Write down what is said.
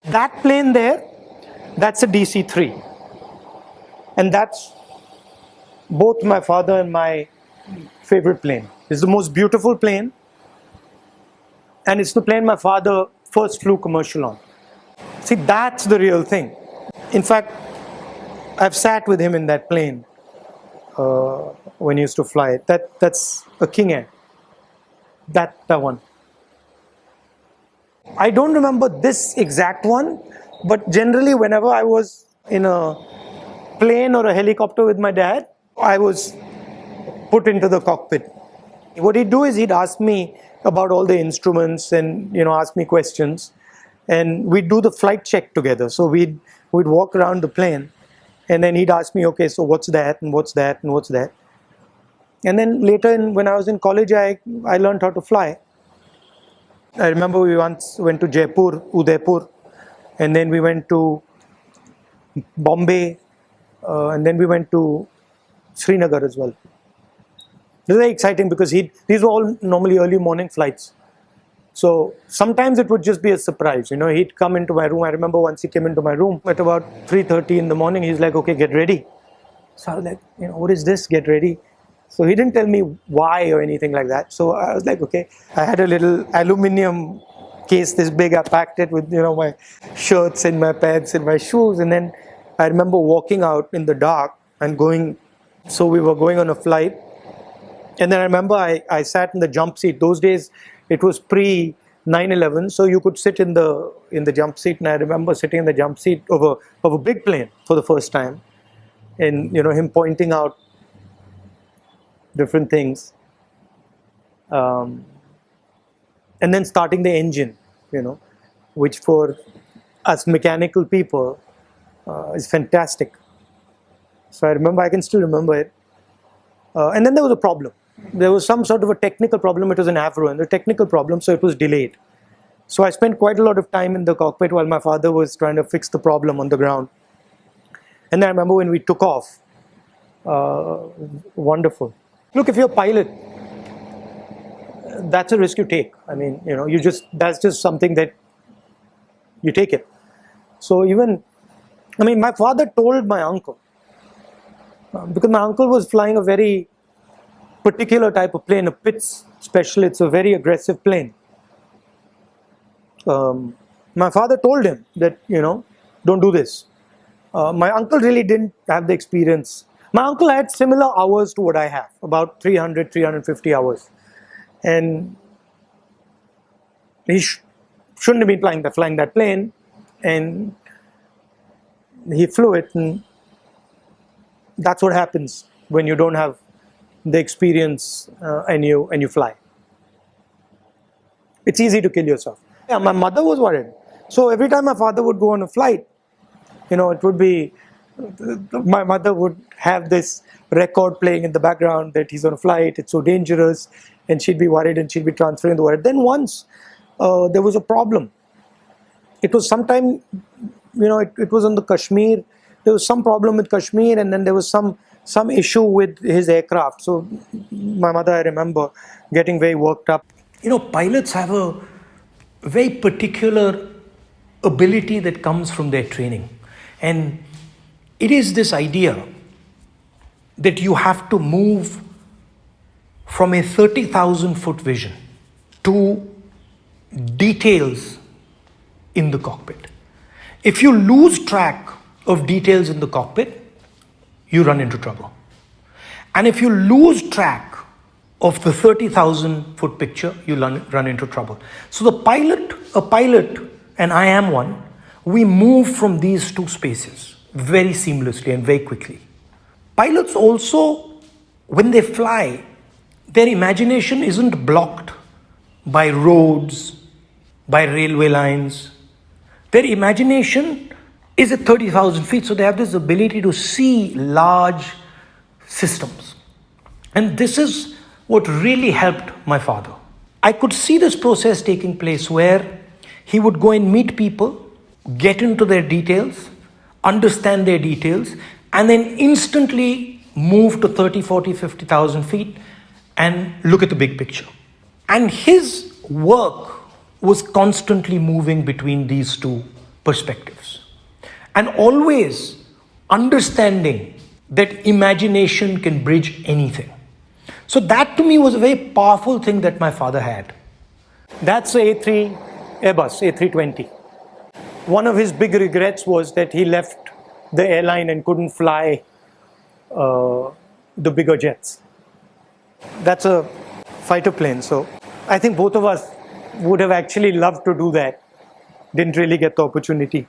That plane there, that's a DC-3. And that's both my father and my favorite plane. It's the most beautiful plane. And it's the plane my father first flew commercial on. See, that's the real thing. In fact, I've sat with him in that plane when he used to fly it. That's a King Air. That one. I don't remember this exact one, but generally whenever I was in a plane or a helicopter with my dad, I was put into the cockpit. What he'd do is he'd ask me about all the instruments and ask me questions, and we'd do the flight check together. So we'd walk around the plane, and then he'd ask me, okay, so what's that and what's that and what's that. And then later when I was in college, I learned how to fly. I remember we once went to Jaipur, Udaipur, and then we went to Bombay, and then we went to Srinagar as well. It was very exciting because these were all normally early morning flights. So sometimes it would just be a surprise. He'd come into my room. I remember once he came into my room at about 3:30 in the morning. He's like, okay, get ready. So I was like, what is this? Get ready. So he didn't tell me why or anything like that. So I was like, okay. I had a little aluminium case this big. I packed it with, my shirts and my pants and my shoes. And then I remember walking out in the dark and going. So we were going on a flight. And then I remember I sat in the jump seat. Those days, it was pre 9/11, so you could sit in the jump seat. And I remember sitting in the jump seat of a big plane for the first time, and him pointing out different things, and then starting the engine, which for us mechanical people is fantastic. So I can still remember it. And then there was a problem. There was some sort of a technical problem. It was an Avro, and the technical problem, so it was delayed. So I spent quite a lot of time in the cockpit while my father was trying to fix the problem on the ground. And then I remember when we took off. Wonderful. Look, if you're a pilot, that's a risk you take. I mean, that's just something that you take it. So my father told my uncle, because my uncle was flying a very particular type of plane, a Pitts Special. It's a very aggressive plane. My father told him that, don't do this. My uncle really didn't have the experience. My uncle had similar hours to what I have, about 300, 350 hours. And he shouldn't have been flying that plane. And he flew it, and that's what happens when you don't have the experience and you fly. It's easy to kill yourself. Yeah, my mother was worried. So every time my father would go on a flight, it would be, my mother would have this record playing in the background that he's on a flight, it's so dangerous, and she'd be worried and she'd be transferring the word. Then once there was a problem. It was sometime, it was on the Kashmir. There was some problem with Kashmir, and then there was some issue with his aircraft. So my mother, I remember, getting very worked up. Pilots have a very particular ability that comes from their training. And it is this idea that you have to move from a 30,000 foot vision to details in the cockpit. If you lose track of details in the cockpit, you run into trouble. And if you lose track of the 30,000 foot picture, you run into trouble. So a pilot, and I am one, we move from these two spaces very seamlessly and very quickly. Pilots also, when they fly, their imagination isn't blocked by roads, by railway lines. Their imagination is at 30,000 feet, so they have this ability to see large systems. And this is what really helped my father. I could see this process taking place where he would go and meet people, get into their details, understand their details, and then instantly move to 30, 40, 50,000 feet and look at the big picture. And his work was constantly moving between these two perspectives. And always understanding that imagination can bridge anything. So that to me was a very powerful thing that my father had. That's the A3 Airbus, A320. One of his big regrets was that he left the airline and couldn't fly the bigger jets. That's a fighter plane, so I think both of us would have actually loved to do that. Didn't really get the opportunity.